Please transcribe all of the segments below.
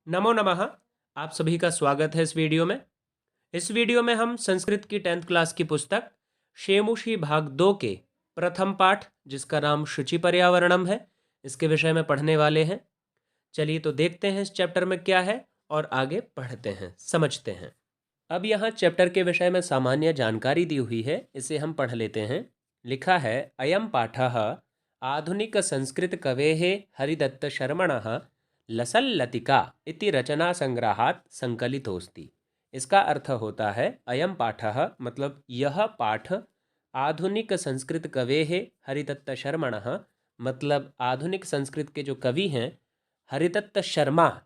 नमो नमः। आप सभी का स्वागत है इस वीडियो में। इस वीडियो में हम संस्कृत की 10th क्लास की पुस्तक शेमुषी भाग 2 के प्रथम पाठ, जिसका नाम शुचि पर्यावरणम है, इसके विषय में पढ़ने वाले हैं। चलिए तो देखते हैं इस चैप्टर में क्या है और आगे पढ़ते हैं, समझते हैं। अब यहाँ चैप्टर के विषय में सामान्य जानकारी दी हुई है, इसे हम पढ़ लेते हैं। लिखा है, अयम पाठः आधुनिक संस्कृत कवेः हरिदत्त शर्मणः लसल्लतिका इति रचना संग्रहात संकलितोस्ति। इसका अर्थ होता है, अयम पाठः मतलब यह पाठ आधुनिक संस्कृत कवेः हरिदत्त शर्मणः मतलब आधुनिक संस्कृत के जो कवि हैं हरिदत्त शर्मा,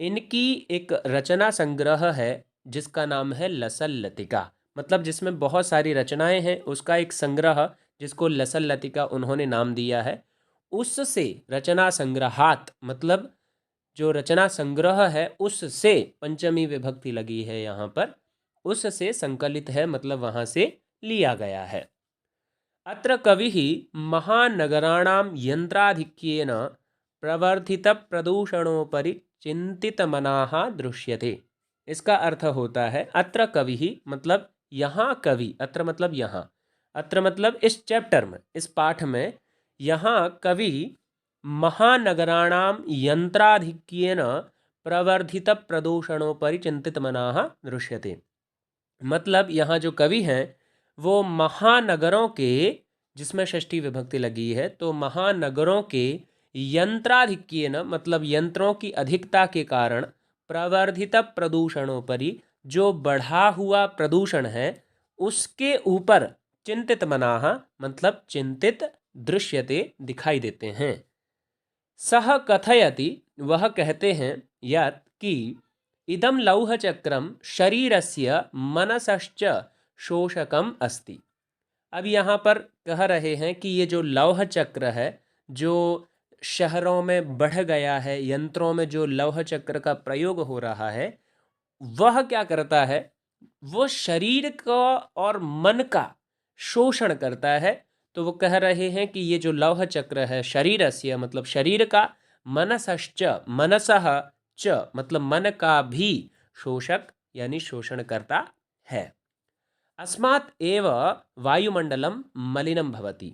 इनकी एक रचना संग्रह है जिसका नाम है लसल लतिका। मतलब जिसमें बहुत सारी रचनाएं हैं, उसका एक संग्रह जिसको लसल लतिका उन्होंने नाम दिया है। उससे रचना संग्रहात मतलब जो रचना संग्रह है उससे, पंचमी विभक्ति लगी है यहाँ पर, उससे संकलित है मतलब वहाँ से लिया गया है। अत्र कविः महानगराणां यन्त्राधिक्येन प्रवर्धितप्रदूषणोपरि चिन्तितमनाः दृश्यते। इसका अर्थ होता है, अत्र कविः मतलब यहाँ कवि, अत्र मतलब यहाँ, अत्र मतलब इस चैप्टर में, इस पाठ में यहाँ कवि महानगराणां यन्त्राधिक्येन प्रवर्धितप्रदूषणोपरि चिन्तितमनाः दृश्यते। मतलब यहाँ जो कवि हैं वो महानगरों के, जिसमें षष्ठी विभक्ति लगी है, तो महानगरों के यंत्राधिक्य न मतलब यंत्रों की अधिकता के कारण प्रवर्धित प्रदूषणों पर ही, जो बढ़ा हुआ प्रदूषण है उसके ऊपर चिंतित मनाह मतलब चिंतित दृश्यते दिखाई देते हैं। सह कथयति वह कहते हैं, यत् कि इदं लौहचक्रम शरीरस्य मनसश्च शोषकम अस्ति। अब यहाँ पर कह रहे हैं कि ये जो लौह चक्र है, जो शहरों में बढ़ गया है, यंत्रों में जो लौह चक्र का प्रयोग हो रहा है, वह क्या करता है, वो शरीर का और मन का शोषण करता है। तो वो कह रहे हैं कि ये जो लौह चक्र है शरीरस्य मतलब शरीर का, मनसश्च मनसः च मतलब मन का भी शोषक यानी शोषण करता है। अस्मात् एव वायुमंडलम मलिनम भवति।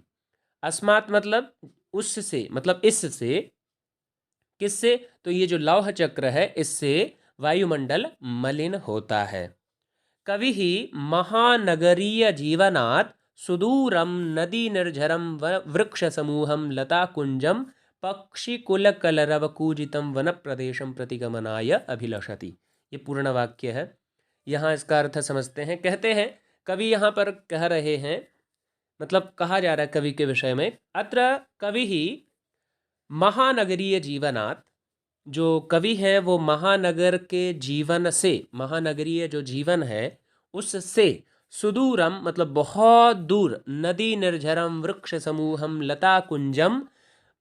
अस्मात् मतलब उससे मतलब इससे, किससे, तो ये जो लौह चक्र है इससे वायुमंडल मलिन होता है। कवि ही महानगरीय जीवनात् सुदूरम नदी निर्झरम वृक्ष समूहम लता कुंजम पक्षिकुल कलरव कूजितम वन प्रदेशम प्रतिगमनाय अभिलषति। ये पूर्ण वाक्य है। यहाँ इसका अर्थ समझते हैं। कहते हैं कवि यहाँ पर कह रहे हैं, मतलब कहा जा रहा है कवि के विषय में, अत्र कवि ही महानगरीय जीवनात्, जो कवि है वो महानगर के जीवन से, महानगरीय जो जीवन है उससे, सुदूरम मतलब बहुत दूर, नदी निर्झरम वृक्ष समूहम लता कुंजम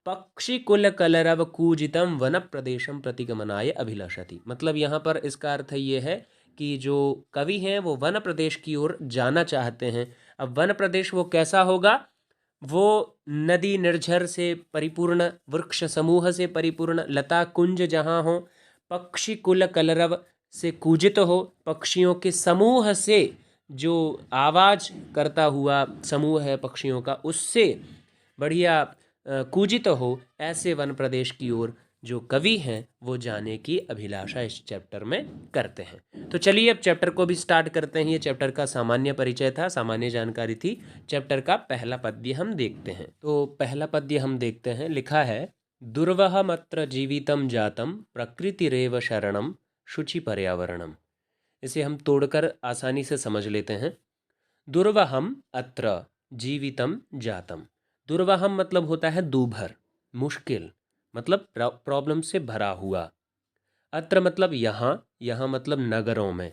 पक्षिकुल कलरव कूजितम वन प्रदेशम प्रतिगमनाय अभिलषति। मतलब यहाँ पर इसका अर्थ ये है कि जो कवि हैं वो वन प्रदेश की ओर जाना चाहते हैं। अब वन प्रदेश वो कैसा होगा, वो नदी निर्झर से परिपूर्ण, वृक्ष समूह से परिपूर्ण, लता कुंज जहाँ हो, पक्षी कुल कलरव से कूजित हो, पक्षियों के समूह से जो आवाज़ करता हुआ समूह है पक्षियों का, उससे बढ़िया कूजित हो, ऐसे वन प्रदेश की ओर जो कवि हैं वो जाने की अभिलाषा इस चैप्टर में करते हैं। तो चलिए अब चैप्टर को भी स्टार्ट करते हैं। ये चैप्टर का सामान्य परिचय था, सामान्य जानकारी थी। चैप्टर का पहला पद्य हम देखते हैं। तो पहला पद्य हम देखते हैं। लिखा है, दुर्वहमत्र जीवितम जातम प्रकृतिरेव शरणम शुचि पर्यावरणम। इसे हम तोड़कर आसानी से समझ लेते हैं। दुर्वहम अत्र जीवितम जातम। दुर्वहम मतलब होता है दूभर, मुश्किल, मतलब प्रॉब्लम से भरा हुआ। अत्र मतलब यहाँ, यहाँ मतलब नगरों में।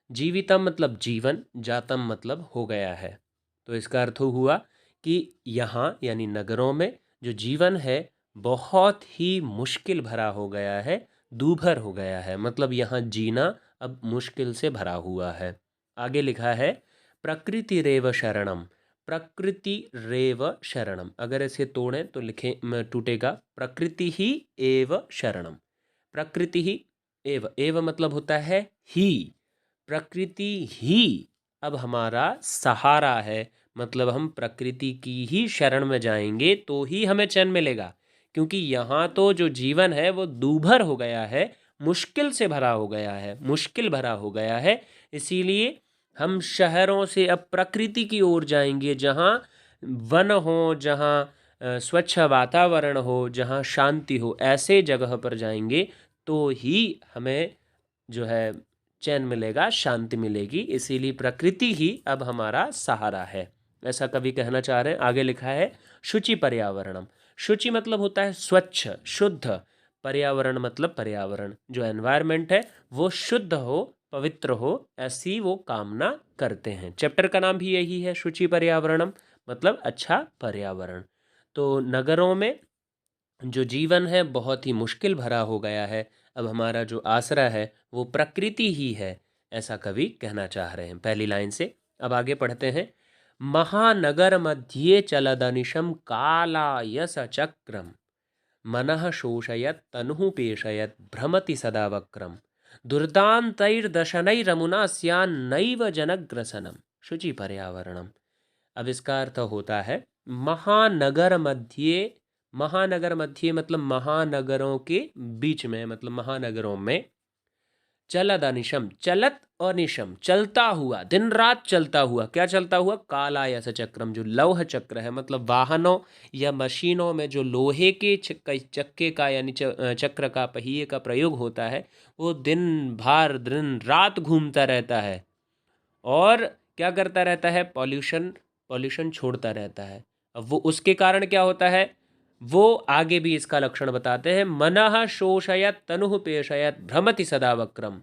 जीवितम मतलब जीवन, जातम मतलब हो गया है। तो इसका अर्थ हुआ कि यहाँ यानी नगरों में जो जीवन है बहुत ही मुश्किल भरा हो गया है, दूभर हो गया है, मतलब यहाँ जीना अब मुश्किल से भरा हुआ है। आगे लिखा है, प्रकृति रेव शरणम। प्रकृति रेव शरणम, अगर इसे तोड़ें तो लिखें टूटेगा, प्रकृति ही एव शरणम। प्रकृति ही एव, एव मतलब होता है ही, प्रकृति ही अब हमारा सहारा है। मतलब हम प्रकृति की ही शरण में जाएंगे तो ही हमें चैन मिलेगा, क्योंकि यहाँ तो जो जीवन है वो दूभर हो गया है, मुश्किल से भरा हो गया है, मुश्किल भरा हो गया है। इसीलिए हम शहरों से अब प्रकृति की ओर जाएंगे, जहाँ वन हो, जहाँ स्वच्छ वातावरण हो, जहाँ शांति हो, ऐसे जगह पर जाएंगे तो ही हमें जो है चैन मिलेगा, शांति मिलेगी। इसीलिए प्रकृति ही अब हमारा सहारा है, ऐसा कवि कहना चाह रहे हैं। आगे लिखा है शुचि पर्यावरणम। शुचि मतलब होता है स्वच्छ, शुद्ध। पर्यावरण मतलब पर्यावरण, जो एनवायरनमेंट है वो शुद्ध हो, पवित्र हो, ऐसी वो कामना करते हैं। चैप्टर का नाम भी यही है, शुचि पर्यावरणम, मतलब अच्छा पर्यावरण। तो नगरों में जो जीवन है बहुत ही मुश्किल भरा हो गया है, अब हमारा जो आसरा है वो प्रकृति ही है, ऐसा कवि कहना चाह रहे हैं पहली लाइन से। अब आगे पढ़ते हैं। महानगर मध्ये चलदनिशम कालायस चक्रम, मनः शोषयत् तनुः पेशयत् भ्रमति सदा वक्रम, दुर्दान्तैर्दशनैरमुना स्यान्नैव जनग्रसनम शुचि पर्यावरणम। अब इसका अर्थ होता है महानगर मध्य, महानगर मध्य मतलब महानगरों के बीच में, मतलब महानगरों में, चलद अनिशम, चलत अनिशम चलता हुआ, दिन रात चलता हुआ, क्या चलता हुआ, कालायस चक्रम, जो लौह चक्र है, मतलब वाहनों या मशीनों में जो लोहे के चक्के का यानी चक्र का, पहिए का प्रयोग होता है, वो दिन भर दिन रात घूमता रहता है और क्या करता रहता है, पॉल्यूशन पॉल्यूशन छोड़ता रहता है। अब वो उसके कारण क्या होता है, वो आगे भी इसका लक्षण बताते हैं। मनः शोषयत तनुः पेशयत भ्रमति सदा वक्रम,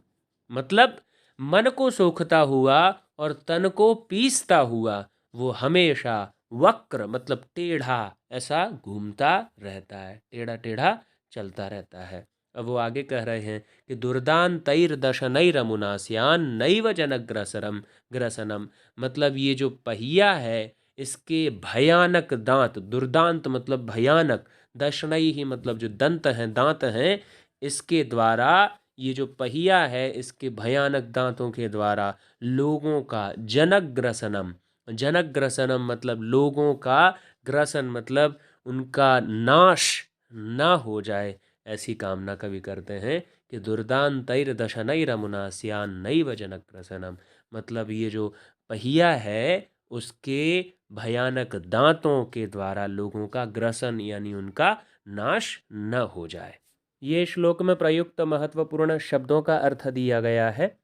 मतलब मन को सोखता हुआ और तन को पीसता हुआ वो हमेशा वक्र मतलब टेढ़ा ऐसा घूमता रहता है, टेढ़ा टेढ़ा चलता रहता है। अब वो आगे कह रहे हैं कि दुर्दान्तैर्दशनैरमुनास्यान् नैव जनग्रसरम ग्रसनम, मतलब ये जो पहिया है इसके भयानक दांत, दुर्दांत मतलब भयानक, दशनई ही मतलब जो दंत हैं, दांत हैं, इसके द्वारा ये जो पहिया है इसके भयानक दांतों के द्वारा लोगों का जनग्रसनम, जनग्रसनम मतलब लोगों का, ग्रसन मतलब उनका नाश ना हो जाए, ऐसी कामना कवि करते हैं कि दुर्दान्तैर्दशनैरमुनास्यान् नैव जनग्रसनम, मतलब ये जो पहिया है उसके भयानक दांतों के द्वारा लोगों का ग्रसन यानी उनका नाश न हो जाए। ये श्लोक में प्रयुक्त महत्वपूर्ण शब्दों का अर्थ दिया गया है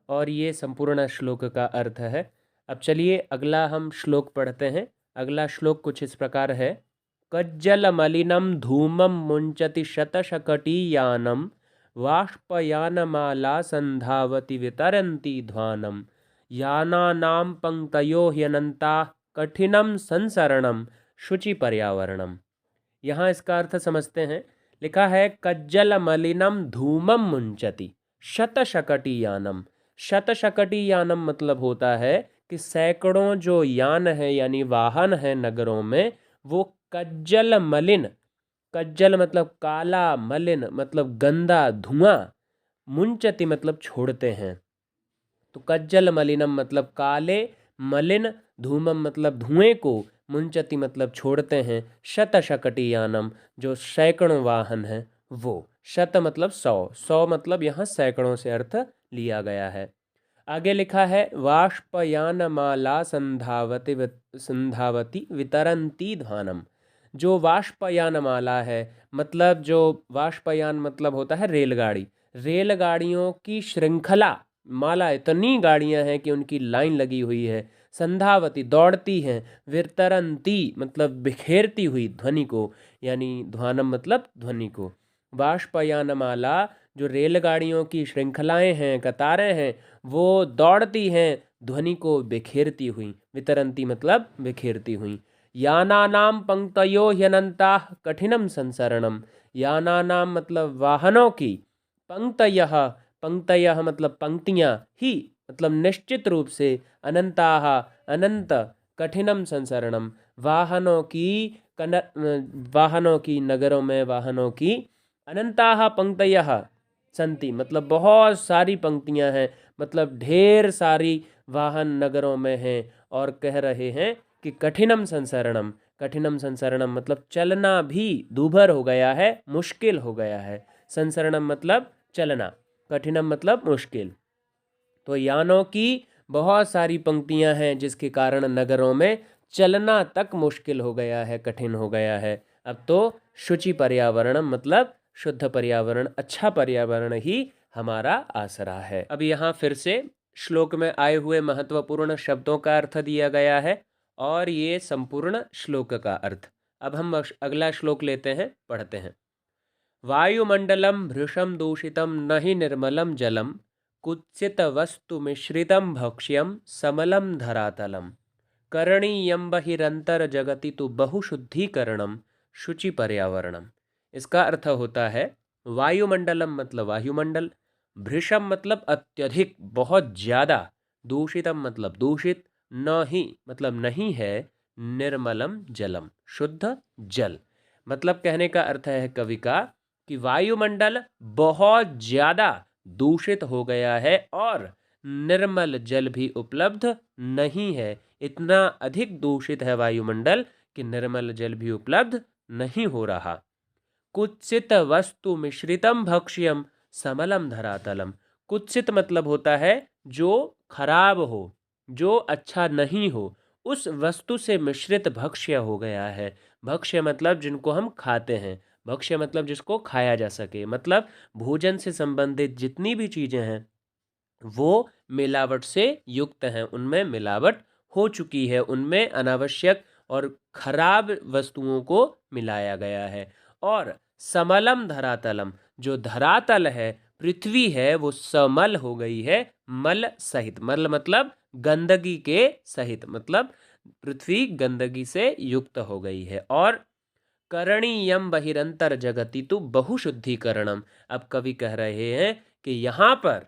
और ये संपूर्ण श्लोक का अर्थ है। अब चलिए अगला हम श्लोक पढ़ते हैं। अगला श्लोक कुछ इस प्रकार है। कज्जल मलिनम धूमम मुंचति शतशकटीयानम, वाष्पयानमाला संधावति वितरन्ती ध्वानम, यानानां पंक्तयो ह्यनन्ताः कठिनम संसरणम शुचि पर्यावरणम। यहाँ इसका अर्थ समझते हैं। लिखा है कज्जल मलिनम धूमम मुंचति शतशकटीयानम। शतशकटीयानम मतलब होता है कि सैकड़ों जो यान है यानी वाहन है नगरों में, वो कज्जल मलिन, कज्जल मतलब काला, मलिन मतलब गंदा, धुआं, मुंचति मतलब छोड़ते हैं। तो कज्जल मलिनम मतलब काले, मलिन, धूमम मतलब धुएं को, मुंचति मतलब छोड़ते हैं, शतशकटीयानम जो सैकड़ों वाहन हैं वो, शत मतलब 100, 100 मतलब यहाँ सैकड़ों से अर्थ लिया गया है। आगे लिखा है वाष्पयानमाला संधावती वितरन्ती ध्वानम। जो वाष्पयानमाला है, मतलब जो वाष्पयान मतलब होता है रेलगाड़ी, रेलगाड़ियों की श्रृंखला, माला, इतनी गाड़ियां हैं कि उनकी लाइन लगी हुई है, संधावती दौड़ती हैं, वितरन्ती मतलब बिखेरती हुई ध्वनि को, यानी ध्वानम मतलब ध्वनि को। वाष्पयानमाला जो रेलगाड़ियों की श्रृंखलाएं हैं, कतारें हैं, वो दौड़ती हैं ध्वनि को बिखेरती हुई, वितरन्ती मतलब बिखेरती हुई। यानानाम पंक्तयो ह्यनन्ताः कठिनम संसरणम, यानानाम मतलब वाहनों की, पंक्तयः, पंक्तयः मतलब पंक्तियाँ, ही मतलब निश्चित रूप से, अनंताः अनंत, कठिनम संसरणम वाहनों की, वाहनों की, नगरों में वाहनों की, अनंताः पंक्तयः संति मतलब बहुत सारी पंक्तियां हैं, मतलब ढेर सारी वाहन नगरों में हैं और कह रहे हैं कि कठिनम संसरणम। कठिनम संसरणम मतलब चलना भी दूभर हो गया है, मुश्किल हो गया है। संसरणम मतलब चलना, कठिनम मतलब मुश्किल। तो यानों की बहुत सारी पंक्तियां हैं जिसके कारण नगरों में चलना तक मुश्किल हो गया है, कठिन हो गया है। अब तो शुचि पर्यावरण मतलब शुद्ध पर्यावरण, अच्छा पर्यावरण ही हमारा आसरा है। अब यहाँ फिर से श्लोक में आए हुए महत्वपूर्ण शब्दों का अर्थ दिया गया है और ये संपूर्ण श्लोक का अर्थ। अब हम अगला श्लोक लेते हैं, पढ़ते हैं। वायुमंडलम भृशम दूषितम न हि निर्मलम जलम कुत्सित वस्तु मिश्रितम भक्ष्यम समलम धरातलम करणीयम बहिरंतर जगति तु बहुशुद्धिकरणम शुचि पर्यावरणम। इसका अर्थ होता है वायुमंडलम मतलब वायुमंडल, भृशम मतलब अत्यधिक बहुत ज़्यादा, दूषितम मतलब दूषित, न ही मतलब नहीं है, निर्मलम जलम शुद्ध जल। मतलब कहने का अर्थ है कवि का कि वायुमंडल बहुत ज़्यादा दूषित हो गया है और निर्मल जल भी उपलब्ध नहीं है। इतना अधिक दूषित है वायुमंडल कि निर्मल जल भी उपलब्ध नहीं हो रहा। कुत्सित वस्तु मिश्रितम भक्ष्यम समलम धरातलम। कुत्सित मतलब होता है जो खराब हो, जो अच्छा नहीं हो, उस वस्तु से मिश्रित भक्ष्य हो गया है। भक्ष्य मतलब जिनको हम खाते हैं, भक्ष्य मतलब जिसको खाया जा सके, मतलब भोजन से संबंधित जितनी भी चीज़ें हैं वो मिलावट से युक्त हैं, उनमें मिलावट हो चुकी है, उनमें अनावश्यक और खराब वस्तुओं को मिलाया गया है। और समलम धरातलम, जो धरातल है, पृथ्वी है, वो समल हो गई है मल सहित। मल मतलब गंदगी के सहित, मतलब पृथ्वी गंदगी से युक्त हो गई है। और करणीयम बहिरंतर जगति तु बहुशुद्धिकरणम। अब कवि कह रहे हैं कि यहाँ पर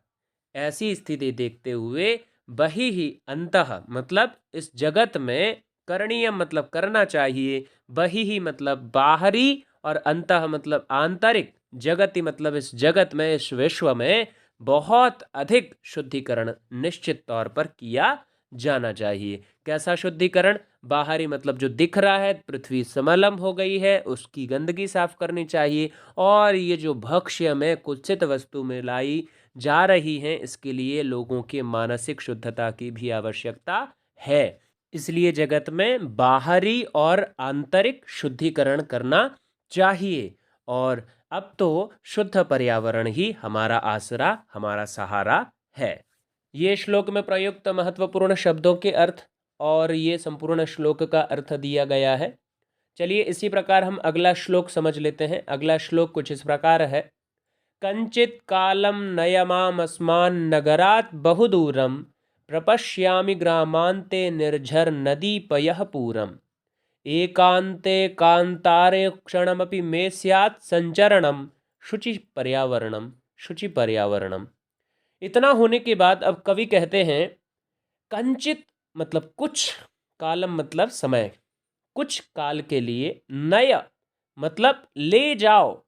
ऐसी स्थिति देखते हुए बहि ही अंतः मतलब इस जगत में, करणीय मतलब करना चाहिए, बहि ही मतलब बाहरी और अंतः मतलब आंतरिक, जगति मतलब इस जगत में, इस विश्व में बहुत अधिक शुद्धिकरण निश्चित तौर पर किया जाना चाहिए। कैसा शुद्धिकरण? बाहरी मतलब जो दिख रहा है, पृथ्वी समलम हो गई है, उसकी गंदगी साफ करनी चाहिए। और ये जो भक्ष्य में कुत्सित वस्तु मिलाई जा रही हैं, इसके लिए लोगों के मानसिक शुद्धता की भी आवश्यकता है। इसलिए जगत में बाहरी और आंतरिक शुद्धिकरण करना चाहिए। और अब तो शुद्ध पर्यावरण ही हमारा आसरा, हमारा सहारा है। ये श्लोक में प्रयुक्त महत्वपूर्ण शब्दों के अर्थ और ये संपूर्ण श्लोक का अर्थ दिया गया है। चलिए इसी प्रकार हम अगला श्लोक समझ लेते हैं। अगला श्लोक कुछ इस प्रकार है। कंचित कालम नयमामस्मान् नगरात् बहुदूरम प्रपश्यामि ग्रामान्ते निर्झर नदी पयः पूरम एकांते कांतारे क्षणमपि मे स्यात् संचरणम शुचि पर्यावरणम शुचि पर्यावरणम। इतना होने के बाद अब कवि कहते हैं कंचित मतलब कुछ, कालम मतलब समय, कुछ काल के लिए, नय मतलब ले जाओ,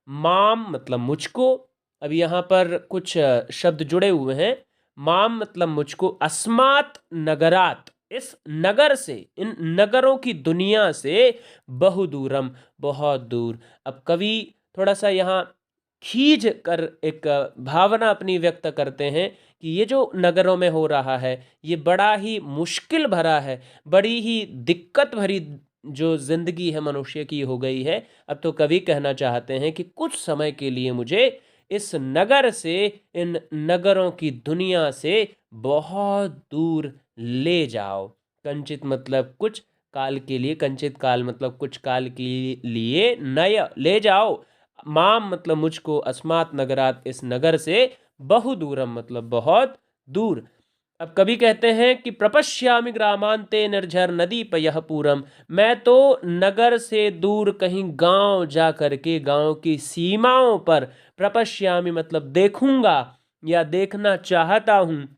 माम मतलब मुझको। अब यहाँ पर कुछ शब्द जुड़े हुए हैं। माम मतलब मुझको, अस्मात् नगरात इस नगर से, इन नगरों की दुनिया से, बहुदूरम बहुत दूर। अब कवि थोड़ा सा यहाँ खींच कर एक भावना अपनी व्यक्त करते हैं कि ये जो नगरों में हो रहा है ये बड़ा ही मुश्किल भरा है, बड़ी ही दिक्कत भरी जो जिंदगी है मनुष्य की हो गई है। अब तो कवि कहना चाहते हैं कि कुछ समय के लिए मुझे इस नगर से, इन नगरों की दुनिया से बहुत दूर ले जाओ। कंचित मतलब कुछ काल के लिए, कंचित काल मतलब कुछ काल के लिए, नय ले जाओ, माम मतलब मुझको, अस्मात् नगरात इस नगर से, बहुदूरम मतलब बहुत दूर। अब कवि कहते हैं कि प्रपश्यामि ग्रामांते निर्झर नदी पयः पूरम। मैं तो नगर से दूर कहीं गांव जा करके, गांव की सीमाओं पर, प्रपश्यामि मतलब देखूंगा या देखना चाहता हूँ,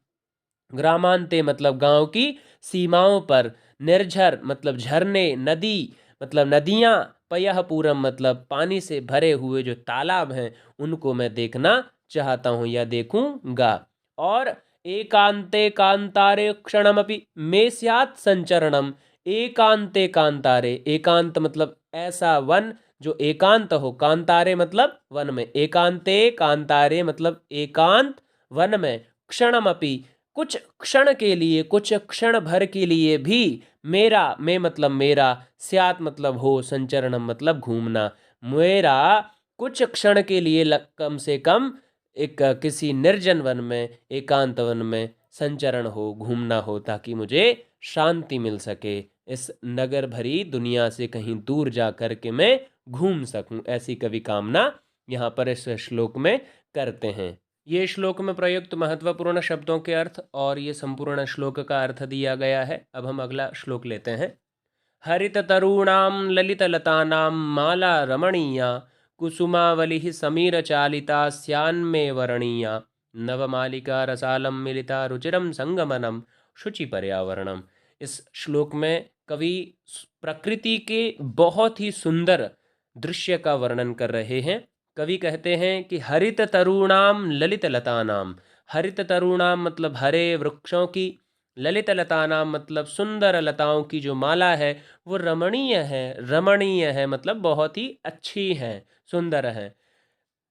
ग्रामांते मतलब गांव की सीमाओं पर, निर्झर मतलब झरने, नदी मतलब नदियाँ, पयः पूरम मतलब पानी से भरे हुए जो तालाब हैं उनको मैं देखना चाहता हूँ या देखूंगा। और एकांते कांतारे क्षणमपि मे स्यात् संचरणम। एकांते कांतारे, एकांत मतलब ऐसा वन जो एकांत हो, कांतारे मतलब वन में, एकांते कांतारे मतलब एकांत वन में, क्षणमपि कुछ क्षण के लिए, कुछ क्षण भर के लिए भी, मेरा, में मतलब मेरा, स्यात् मतलब हो, संचरणम मतलब घूमना, मेरा कुछ क्षण के लिए कम से कम एक किसी निर्जन वन में, एकांत वन में संचरण हो, घूमना हो, ताकि मुझे शांति मिल सके, इस नगर भरी दुनिया से कहीं दूर जा कर के मैं घूम सकूं, ऐसी कवि कामना यहाँ पर इस श्लोक में करते हैं। ये श्लोक में प्रयुक्त महत्वपूर्ण शब्दों के अर्थ और ये संपूर्ण श्लोक का अर्थ दिया गया है। अब हम अगला श्लोक लेते हैं। हरित तरूणां ललित लतानां माला रमणीया, कुसुमावलिः समीर चालिता स्यान्मे वर्णीया, नवमालिका रसालं मिलिता रुचिरं संगमनम शुचि पर्यावरणम। इस श्लोक में कवि प्रकृति के बहुत ही सुंदर दृश्य का वर्णन कर रहे हैं। कवि कहते हैं कि हरित तरूणाम ललित लतानाम, हरित तरूणाम मतलब हरे वृक्षों की, ललित लतानाम मतलब सुंदर लताओं की जो माला है वो रमणीय है, रमणीय है मतलब बहुत ही अच्छी है, सुंदर है।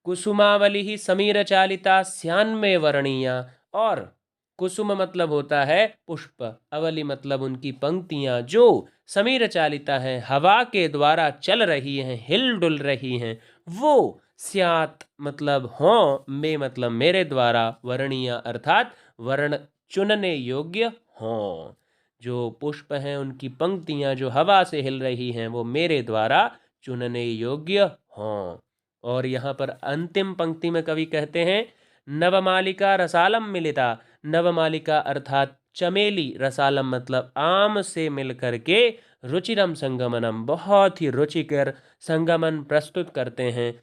कुसुमावली ही समीर चालिता स्यान्मे वर्णीया, और कुसुम मतलब होता है पुष्प, अवली मतलब उनकी पंक्तियां जो समीर चालिता हैं, हवा के द्वारा चल रही हैं, हिलडुल रही हैं, वो स्यात मतलब हों, में मतलब मेरे द्वारा, वर्णीय अर्थात वर्ण चुनने योग्य हों। जो पुष्प हैं उनकी पंक्तियां जो हवा से हिल रही हैं वो मेरे द्वारा चुनने योग्य हों। और यहाँ पर अंतिम पंक्ति में कवि कहते हैं नवमालिका रसालम मिलिता, नवमालिका अर्थात चमेली, रसालम मतलब आम से मिल करके, रुचिरम संगमनम बहुत ही रुचिकर संगमन प्रस्तुत करते हैं,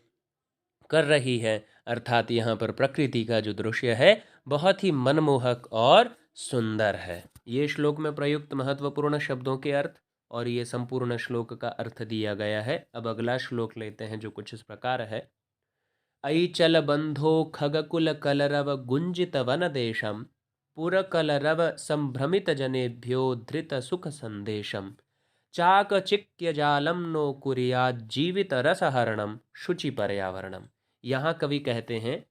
कर रही है, अर्थात यहाँ पर प्रकृति का जो दृश्य है बहुत ही मनमोहक और सुंदर है। ये श्लोक में प्रयुक्त महत्वपूर्ण शब्दों के अर्थ और ये संपूर्ण श्लोक का अर्थ दिया गया है। अब अगला श्लोक लेते हैं जो कुछ इस प्रकार है। ऐचल बंधो खगकुल कलरव गुंजित वन देशम, पुरकलरव संभ्रमित जनेभ्यो धृत सुख संदेशम, चाकचिक्य जालम नो कुर्यात् जीवित रसहरणम शुचि पर्यावरणम। यहाँ कवि कहते हैं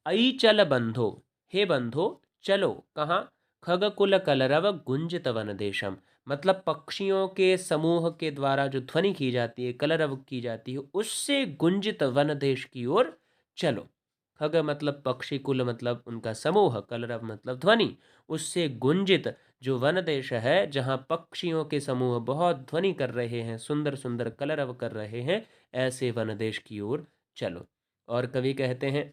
ऐचल बंधो, हे बंधो चलो, कहाँ, खगकुल कलरव गुंजित वन देशम मतलब पक्षियों के समूह के द्वारा जो ध्वनि की जाती है, कलरव की जाती है, उससे गुंजित वन देश की ओर चलो। खग मतलब पक्षी, कुल मतलब उनका समूह, कलरव मतलब ध्वनि, उससे गुंजित जो वन देश है जहाँ पक्षियों के समूह बहुत ध्वनि कर रहे हैं, सुंदर सुंदर कलरव कर रहे हैं, ऐसे वन देश की ओर चलो। और कवि कहते हैं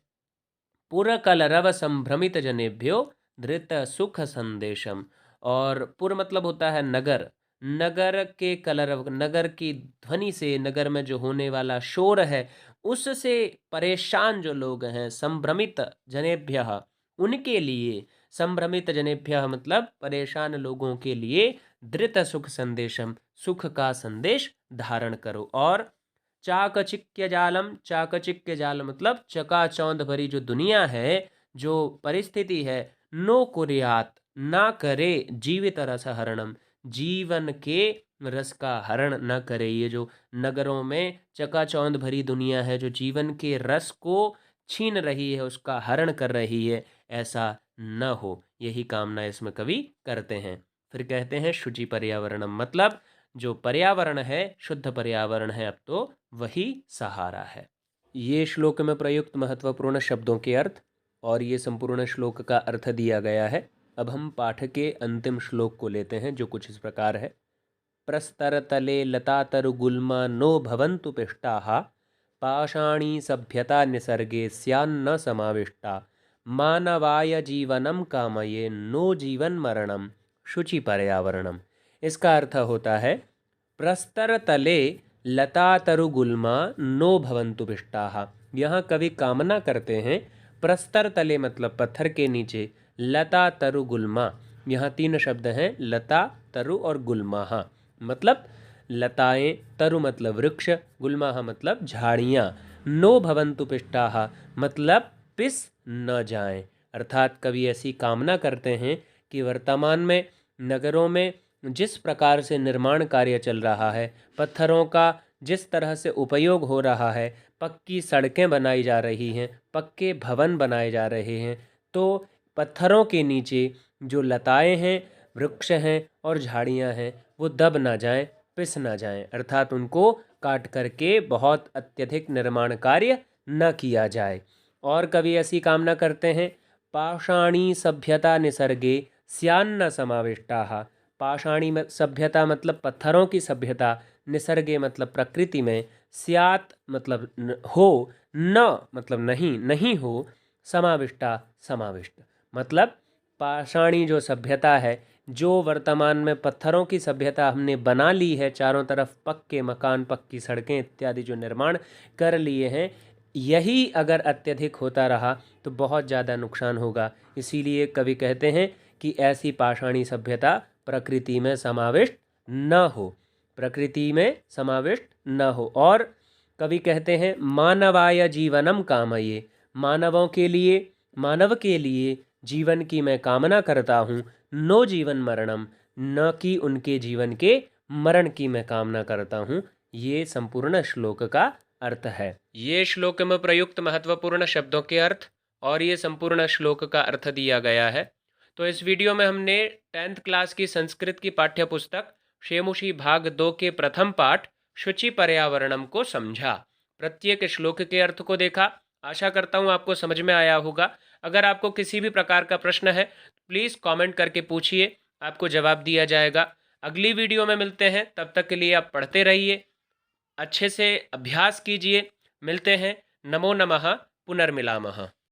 पुर कलरव संभ्रमित जनेभ्यो धृत सुख संदेशम, और पुर मतलब होता है नगर, नगर के कलरव, नगर की ध्वनि से, नगर में जो होने वाला शोर है उससे परेशान जो लोग हैं, संभ्रमित जनेभ्यः उनके लिए, संभ्रमित जनेभ्यः मतलब परेशान लोगों के लिए, धृत सुख संदेशम सुख का संदेश धारण करो। और चाकचिक्य जालम, चाकचिक्य जाल मतलब चकाचौंध भरी जो दुनिया है, जो परिस्थिति है, नो कुर्यात ना करे, जीवित रस हरणम जीवन के रस का हरण न करे। ये जो नगरों में चकाचौंध भरी दुनिया है जो जीवन के रस को छीन रही है, उसका हरण कर रही है, ऐसा न हो, यही कामना इसमें कवि करते हैं। फिर कहते हैं शुचि पर्यावरणम मतलब जो पर्यावरण है, शुद्ध पर्यावरण है, अब तो वही सहारा है। ये श्लोक में प्रयुक्त महत्वपूर्ण शब्दों के अर्थ और ये संपूर्ण श्लोक का अर्थ दिया गया है। अब हम पाठ के अंतिम श्लोक को लेते हैं जो कुछ इस प्रकार है। प्रस्तरतले लतातरुगुल्मा नो भवन्तु पिष्टाः, पाषाणी सभ्यता निसर्गे स्यान्न समाविष्टा, मानवाय जीवनम कामये नो जीवन मरणम शुचि पर्यावरणम। इसका अर्थ होता है प्रस्तर तले लता तरुगुल्मा नो भवन्तु पिष्टाः। यहाँ कवि कामना करते हैं प्रस्तर तले मतलब पत्थर के नीचे, लता तरुगुल्मा, यहाँ तीन शब्द हैं, लता तरु और गुल्मा मतलब लताएं, तरु मतलब वृक्ष, गुल्मा मतलब झाड़ियाँ, नो भवन्तु पिष्टाः मतलब पिस न जाएं। अर्थात कवि ऐसी कामना करते हैं कि वर्तमान में नगरों में जिस प्रकार से निर्माण कार्य चल रहा है, पत्थरों का जिस तरह से उपयोग हो रहा है, पक्की सड़कें बनाई जा रही हैं, पक्के भवन बनाए जा रहे हैं, तो पत्थरों के नीचे जो लताएं हैं, वृक्ष हैं और झाड़ियां हैं, वो दब ना जाएं, पिस ना जाएं। अर्थात उनको काट करके बहुत अत्यधिक निर्माण कार्य न किया जाए। और कवि ऐसी कामना करते हैं, पाषाणी सभ्यता निसर्गे स्यान्न समाविष्टाः। पाषाणी सभ्यता मतलब पत्थरों की सभ्यता, निसर्गे मतलब प्रकृति में, स्यात् मतलब हो, न मतलब नहीं, नहीं हो, समाविष्टा समाविष्ट मतलब पाषाणी जो सभ्यता है, जो वर्तमान में पत्थरों की सभ्यता हमने बना ली है, चारों तरफ पक्के मकान, पक्की सड़कें इत्यादि जो निर्माण कर लिए हैं, यही अगर अत्यधिक होता रहा तो बहुत ज़्यादा नुकसान होगा। इसीलिए कवि कहते हैं कि ऐसी पाषाणी सभ्यता प्रकृति में समाविष्ट न हो, प्रकृति में समाविष्ट न हो। और कवि कहते हैं, मानवाय जीवनम कामये। मानवों के लिए, मानव के लिए जीवन की मैं कामना करता हूँ। नो जीवन मरणम, न कि उनके जीवन के मरण की मैं कामना करता हूँ। ये संपूर्ण श्लोक का अर्थ है। ये श्लोक में प्रयुक्त महत्वपूर्ण शब्दों के अर्थ और ये संपूर्ण श्लोक का अर्थ दिया गया है। तो इस वीडियो में हमने 10th क्लास की संस्कृत की पाठ्य पुस्तक शेमुषी भाग 2 के प्रथम पाठ शुचि पर्यावरणम को समझा, प्रत्येक श्लोक के अर्थ को देखा। आशा करता हूँ आपको समझ में आया होगा। अगर आपको किसी भी प्रकार का प्रश्न है प्लीज़ कमेंट करके पूछिए, आपको जवाब दिया जाएगा। अगली वीडियो में मिलते हैं, तब तक के लिए आप पढ़ते रहिए, अच्छे से अभ्यास कीजिए। मिलते हैं। नमो नमः, पुनर्मिलामः।